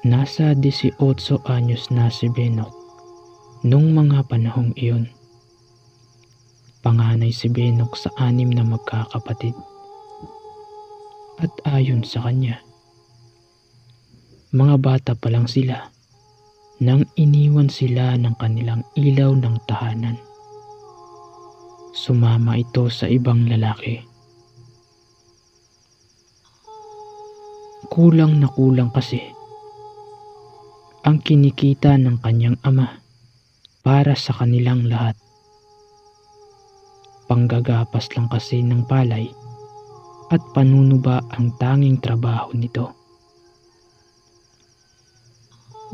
Nasa 18 anyos na si Benok nung mga panahong iyon. Panganay si Benok sa 6 na magkakapatid. At ayon sa kanya, mga bata pa lang sila nang iniwan sila ng kanilang ilaw ng tahanan. Sumama ito sa ibang lalaki. Kulang na kulang kasi ang kinikita ng kanyang ama para sa kanilang lahat. Panggagapas lang kasi ng palay at panunuba ang tanging trabaho nito.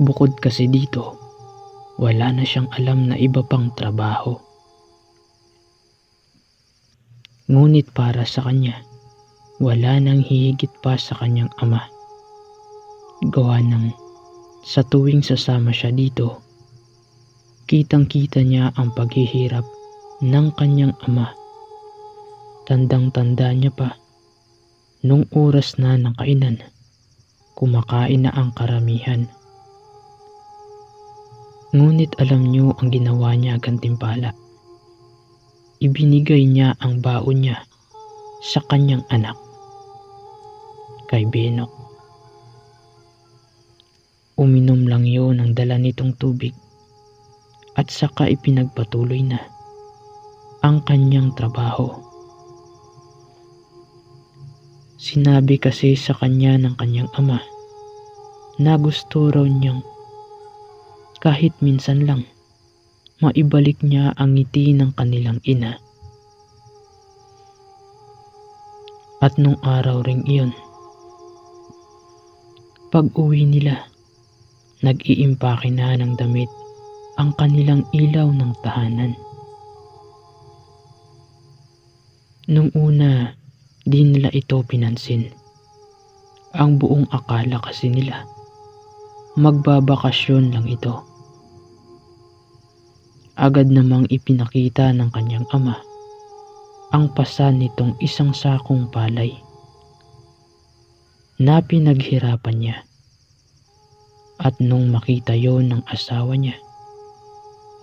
Bukod kasi dito, wala na siyang alam na iba pang trabaho. Ngunit para sa kanya, wala nang hihigit pa sa kanyang ama. Gawa ng sa tuwing sasama siya dito, kitang-kita niya ang paghihirap ng kanyang ama. Tandang-tanda niya pa, nung oras na ng kainan, kumakain na ang karamihan. Ngunit alam niyo ang ginawa niya gantimpala. Ibinigay niya ang baon niya sa kanyang anak, kay Benok. Uminom lang yun ang dala nitong tubig at saka ipinagpatuloy na ang kanyang trabaho. Sinabi kasi sa kanya ng kanyang ama na gusto raw niyang kahit minsan lang maibalik niya ang ngiti ng kanilang ina. At nung araw ring iyon, pag-uwi nila, nag-iimpake na ng damit ang kanilang ilaw ng tahanan. Nung una, di nila ito pinansin. Ang buong akala kasi nila, magbabakasyon lang ito. Agad namang ipinakita ng kanyang ama ang pasa nitong isang sakong palay na pinaghirapan niya. At nung makita yon ng asawa niya,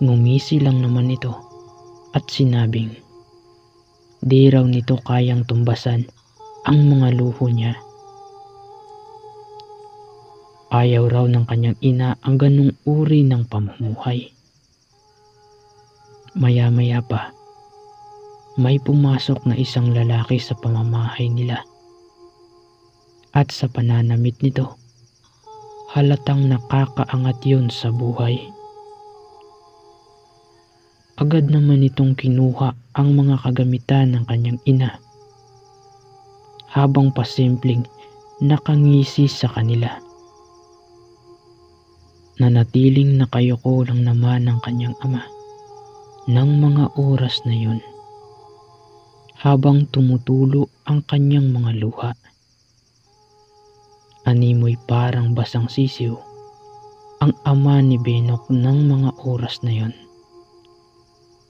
ngumisi lang naman ito at sinabing di raw nito kayang tumbasan ang mga luho niya. Ayaw raw ng kanyang ina ang ganung uri ng pamumuhay. Maya-maya pa, may pumasok na isang lalaki sa pamamahay nila. At sa pananamit nito, halatang nakakaangat yun sa buhay. Agad naman itong kinuha ang mga kagamitan ng kanyang ina, habang pasimpleng nakangisi sa kanila. Nanatiling nakayuko lang naman ng kanyang ama ng mga oras na yun, habang tumutulo ang kanyang mga luha. Animoy parang basang sisiw ang ama ni Benok ng mga oras na yon.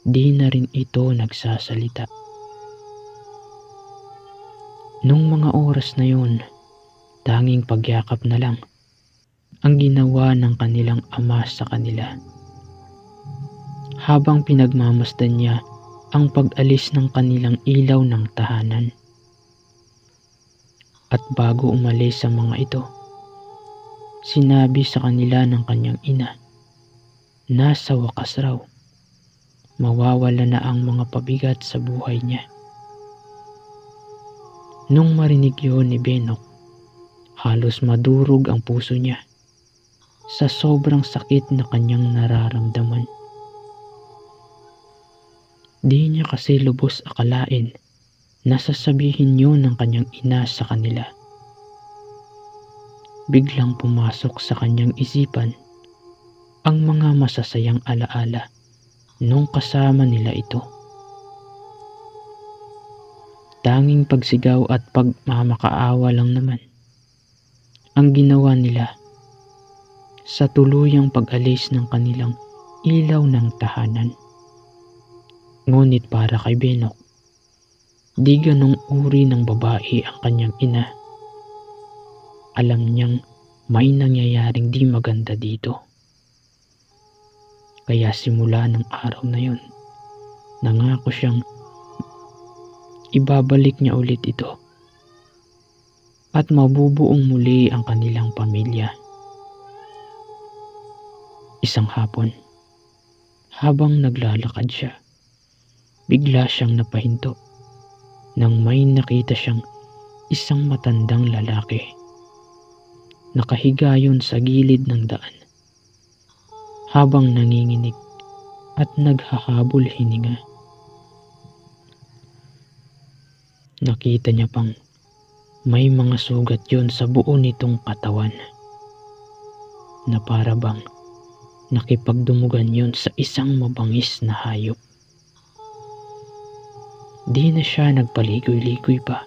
Di na rin ito nagsasalita. Nung mga oras na yon, tanging pagyakap na lang ang ginawa ng kanilang ama sa kanila. Habang pinagmamasdan niya ang pag-alis ng kanilang ilaw ng tahanan. At bago umalis sa mga ito, sinabi sa kanila ng kanyang ina na sa wakas raw, mawawala na ang mga pabigat sa buhay niya. Nung marinig yun ni Benok, halos madurog ang puso niya sa sobrang sakit na kanyang nararamdaman. Di niya kasi lubos akalain na sasabihin yun ng kanyang ina sa kanila. Biglang pumasok sa kanyang isipan ang mga masasayang alaala nung kasama nila ito. Tanging pagsigaw at pagmamakaawa lang naman ang ginawa nila sa tuluyang pag-alis ng kanilang ilaw ng tahanan. Ngunit para kay Benok, di ganong uri ng babae ang kanyang ina. Alam niyang may nangyayaring di maganda dito. Kaya simula ng araw na yon, nangako siyang ibabalik niya ulit ito at mabubuong muli ang kanilang pamilya. Isang hapon, habang naglalakad siya, bigla siyang napahinto nang may nakita siyang isang matandang lalaki. Nakahiga yun sa gilid ng daan habang nanginginig at naghahabol hininga. Nakita niya pang may mga sugat yun sa buo nitong katawan na para bang nakipagdumugan yun sa isang mabangis na hayop. Di na siya nagpaligoy-ligoy pa.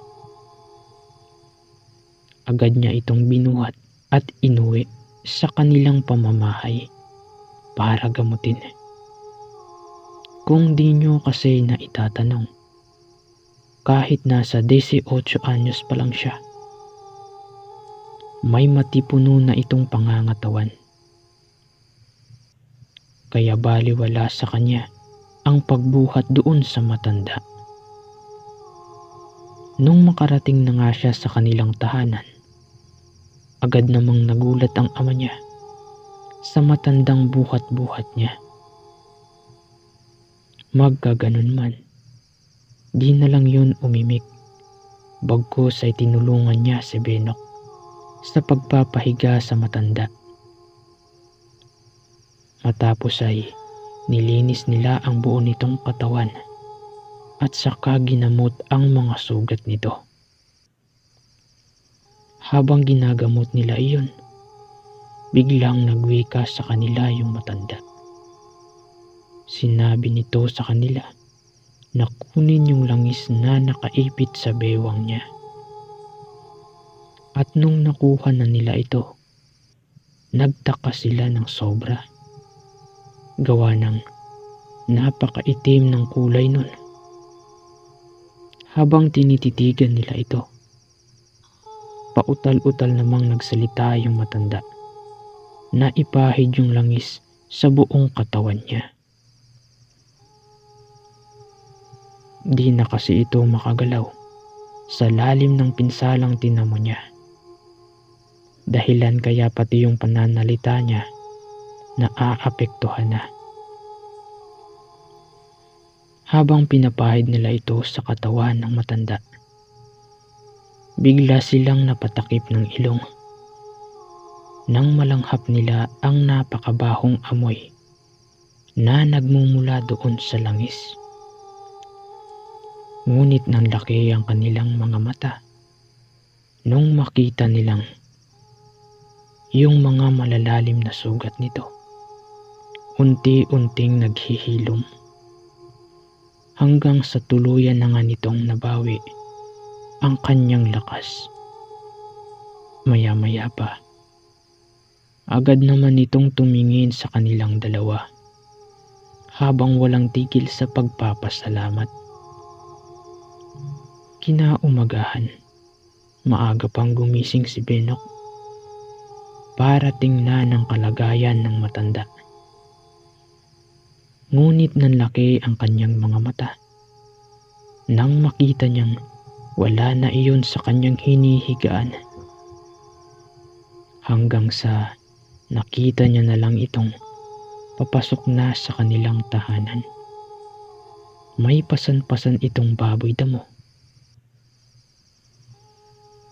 Agad niya itong binuhat at inuwi sa kanilang pamamahay para gamutin. Kung di nyo kasi na itatanong, kahit nasa 18 anyos pa lang siya, may matipuno na itong pangangatawan. Kaya baliwala sa kanya ang pagbuhat doon sa matanda. Nung makarating na nga siya sa kanilang tahanan, agad namang nagulat ang ama niya sa matandang buhat-buhat niya. Magkaganon man, di na lang yun umimik, bagkus ay tinulungan niya si Benok sa pagpapahiga sa matanda. Matapos ay nilinis nila ang buo nitong katawan at saka ginamot ang mga sugat nito. Habang ginagamot nila iyon, biglang nagwika sa kanila yung matanda. Sinabi nito sa kanila na kunin yung langis na nakaipit sa bewang niya. At nung nakuha na nila ito, nagtaka sila ng sobra. Gawa ng napakaitim ng kulay nun. Habang tinititigan nila ito, pautal-utal namang nagsalita yung matanda na ipahid yung langis sa buong katawan niya. Di na kasi ito makagalaw sa lalim ng pinsalang tinamo niya. Dahilan kaya pati yung pananalita niya na aapektuhan na. Habang pinapahid nila ito sa katawan ng matanda, bigla silang napatakip ng ilong nang malanghap nila ang napakabahong amoy na nagmumula doon sa langis. Ngunit nanlaki ang kanilang mga mata nung makita nilang yung mga malalalim na sugat nito unti-unting naghihilom hanggang sa tuluyan na nga nitong nabawi ang kanyang lakas. Maya-maya pa, agad naman itong tumingin sa kanilang dalawa habang walang tigil sa pagpapasalamat. Kinaumagahan, maaga pang gumising si Benok para tingnan ang kalagayan ng matanda. Ngunit nanlaki ang kanyang mga mata nang makita niyang wala na iyon sa kanyang hinihigaan. Hanggang sa nakita niya na lang itong papasok na sa kanilang tahanan. May pasan-pasan itong baboy damo.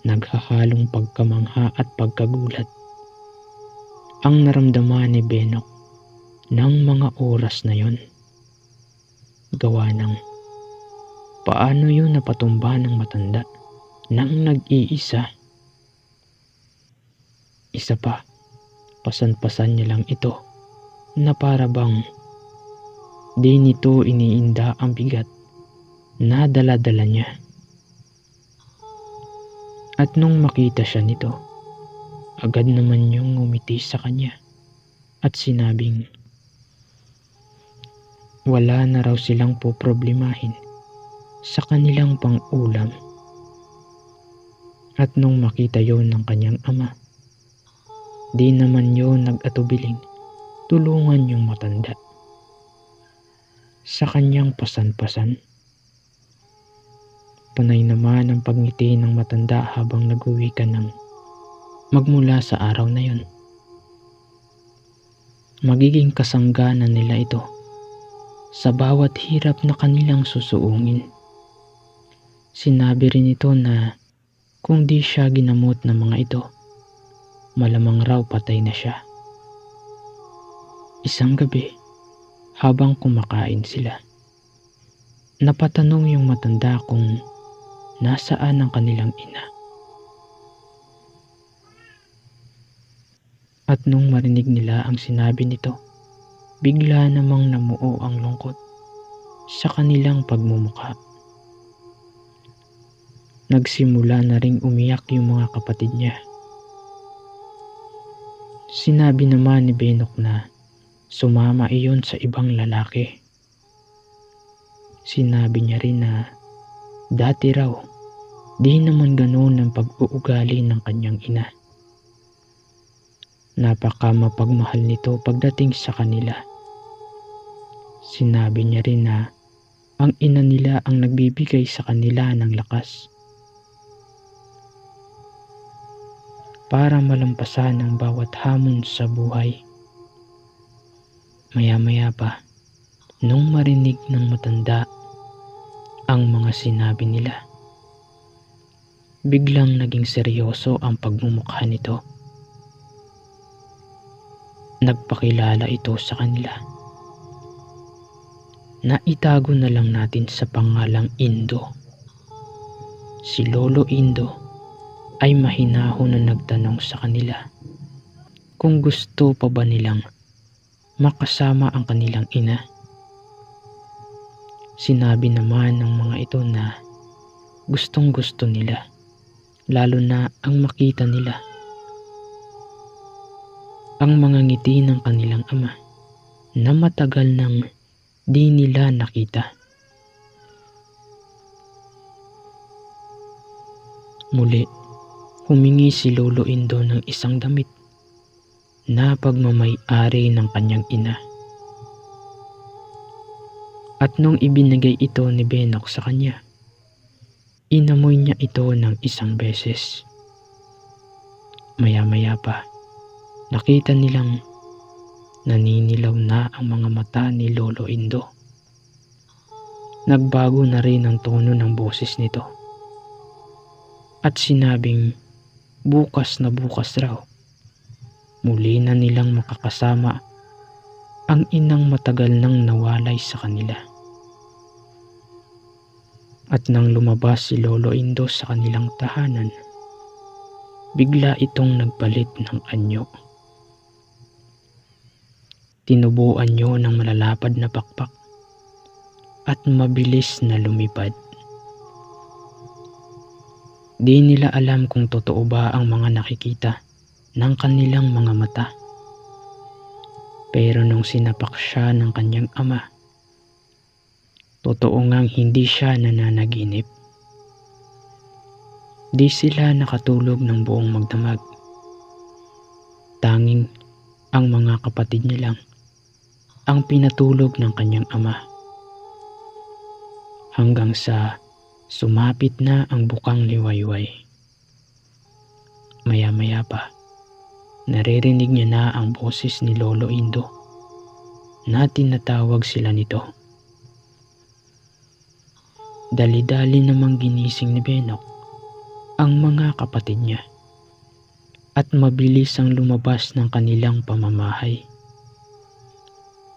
Naghahalong pagkamangha at pagkagulat ang naramdaman ni Benok ng mga oras na yon. Gawa ng paano yun napatumba ng matanda nang nag-iisa. Isa pa, pasan-pasan niya lang ito na para bang di nito iniinda ang bigat na dala-dala niya. At nung makita siya nito, agad naman yung ngumiti sa kanya at sinabing wala na raw silang poproblemahin sa kanilang pang-ulam. At nung makita yon ng kanyang ama, Di naman yun nag-atubiling tulungan yung matanda. Sa kanyang pasan-pasan, panay naman ang pagngiti ng matanda habang nag-uwi ka ng magmula sa araw na yun. Magiging kasangganan nila ito sa bawat hirap na kanilang susuungin. Sinabi rin ito na kung di siya ginamot ng mga ito, malamang raw patay na siya. Isang gabi, habang kumakain sila, napatanong yung matanda kung nasaan ang kanilang ina. At nung marinig nila ang sinabi nito, bigla namang namuo ang lungkot sa kanilang pagmumukha. Nagsimula na ring umiyak yung mga kapatid niya. Sinabi naman ni Benok na sumama iyon sa ibang lalaki. Sinabi niya rin na dati raw, di naman ganoon ang pag-uugali ng kanyang ina. Napaka mapagmahal nito pagdating sa kanila. Sinabi niya rin na ang ina nila ang nagbibigay sa kanila ng lakas para malampasan ang bawat hamon sa buhay. Maya-maya pa, nung marinig ng matanda ang mga sinabi nila, biglang naging seryoso ang pagmumukha nito. Nagpakilala ito sa kanila. Naitago na lang natin sa pangalang Indo. Si Lolo Indo ay mahinahon na nagtanong sa kanila kung gusto pa ba nilang makasama ang kanilang ina. Sinabi naman ng mga ito na gustong gusto nila, lalo na ang makita nila ang mga ngiti ng kanilang ama na matagal nang di nila nakita. Muli, humingi si Lolo Indo ng isang damit na pagmamay-ari ng kanyang ina. At nung ibinigay ito ni Benok sa kanya, inamoy niya ito ng isang beses. Maya-maya pa, nakita nilang naninilaw na ang mga mata ni Lolo Indo. Nagbago na rin ang tono ng boses nito. At sinabing bukas na bukas raw, muli na nilang makakasama ang inang matagal nang nawalay sa kanila. At nang lumabas si Lolo Indo sa kanilang tahanan, bigla itong nagpalit ng anyo. Tinubuan niyo ng malalapad na pakpak at mabilis na lumipad. Di nila alam kung totoo ba ang mga nakikita ng kanilang mga mata. Pero nung sinapak siya ng kanyang ama, totoo ngang hindi siya nananaginip. Di sila nakatulog ng buong magdamag. Tanging ang mga kapatid niya lang ang pinatulog ng kanyang ama. Hanggang sa sumapit na ang bukang liwayway. Maya-maya pa, naririnig niya na ang boses ni Lolo Indo na tinatawag sila nito. Dali-dali namang ginising ni Benok ang mga kapatid niya at mabilis ang lumabas ng kanilang pamamahay.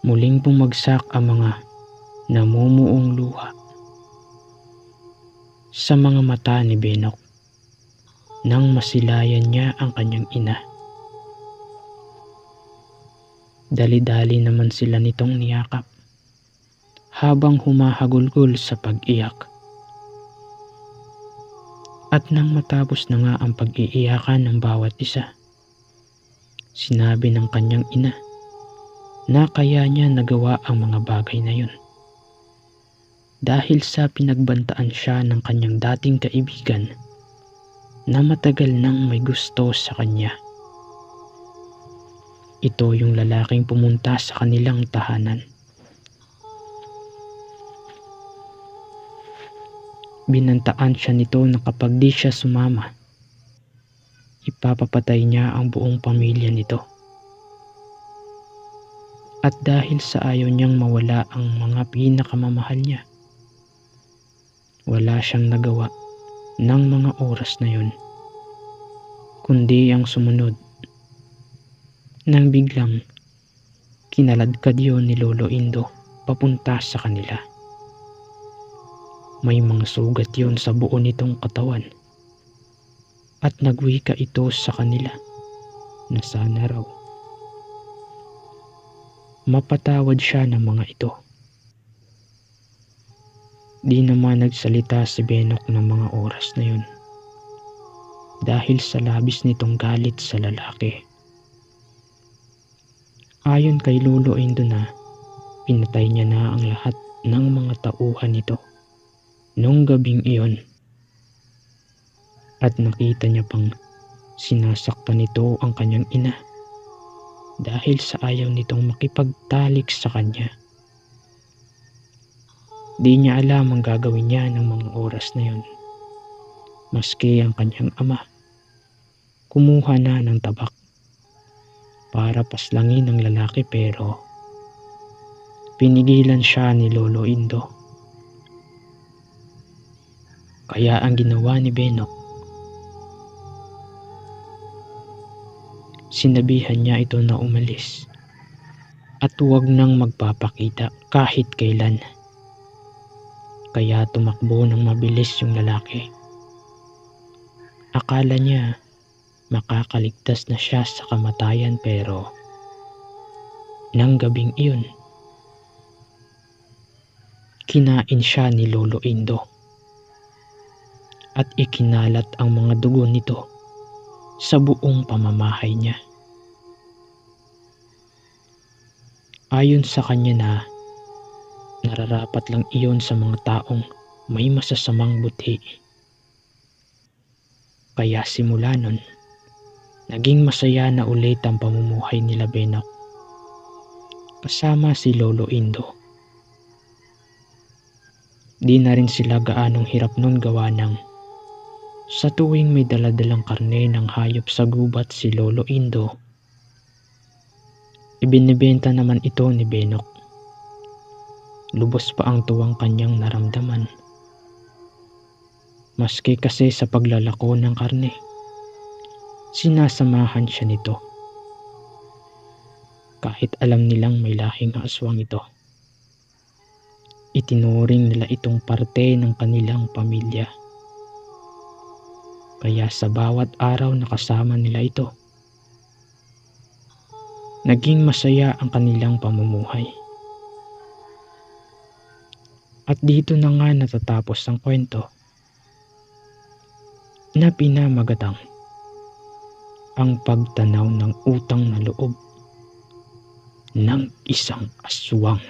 Muling bumagsak ang mga namumuong luha sa mga mata ni Benok nang masilayan niya ang kanyang ina. Dali-dali naman sila nitong niyakap habang humahagulgol sa pag-iyak. At nang matapos na nga ang pag-iiyakan ng bawat isa, sinabi ng kanyang ina na kaya niya nagawa ang mga bagay na yun dahil sa pinagbantaan siya ng kanyang dating kaibigan na matagal nang may gusto sa kanya. ito yung lalaking pumunta sa kanilang tahanan. Binantaan siya nito na kapag di siya sumama, ipapapatay niya ang buong pamilya nito. At dahil sa ayaw niyang mawala ang mga pinakamamahal niya, wala siyang nagawa ng mga oras na yun, kundi ang sumunod. Nang biglang kinaladkad yun ni Lolo Indo papunta sa kanila. May mga sugat yun sa buo nitong katawan at nagwika ito sa kanila na sana raw mapatawad siya ng mga ito. Di naman nagsalita si Benok ng mga oras na yun dahil sa labis nitong galit sa lalaki. Ayon kay Lolo Indo na pinatay niya na ang lahat ng mga tauhan nito nung gabing iyon, at nakita niya pang sinasaktan nito ang kanyang ina dahil sa ayaw nitong makipagtalik sa kanya. Di niya alam ang gagawin niya ng mga oras na yun, maski ang kanyang ama kumuha na ng tabak para paslangin ng lalaki, pero pinigilan siya ni Lolo Indo. Kaya ang ginawa ni Benok, sinabihan niya ito na umalis at huwag nang magpapakita kahit kailan. Kaya tumakbo ng mabilis yung lalaki. Akala niya makakaligtas na siya sa kamatayan, pero nang gabing iyon, kinain siya ni Lolo Indo at ikinalat ang mga dugo nito sa buong pamamahay niya. Ayon sa kanya na nararapat lang iyon sa mga taong may masasamang budhi. Kaya simula nun, naging masaya na ulit ang pamumuhay nila Benok kasama si Lolo Indo. Di na rin sila gaanong hirap nun gawa ng sa tuwing may daladalang karne ng hayop sa gubat si Lolo Indo, ibinibenta naman ito ni Benok. Lubos pa ang tuwang kanyang naramdaman, maski kasi sa paglalako ng karne, sinasamahan siya nito. Kahit alam nilang may lahing aswang ito, itinuring nila itong parte ng kanilang pamilya. Kaya sa bawat araw na kasama nila ito, naging masaya ang kanilang pamumuhay. At dito na nga natatapos ang kwento na pinamagatang ang pagtanaw ng utang na loob ng isang aswang.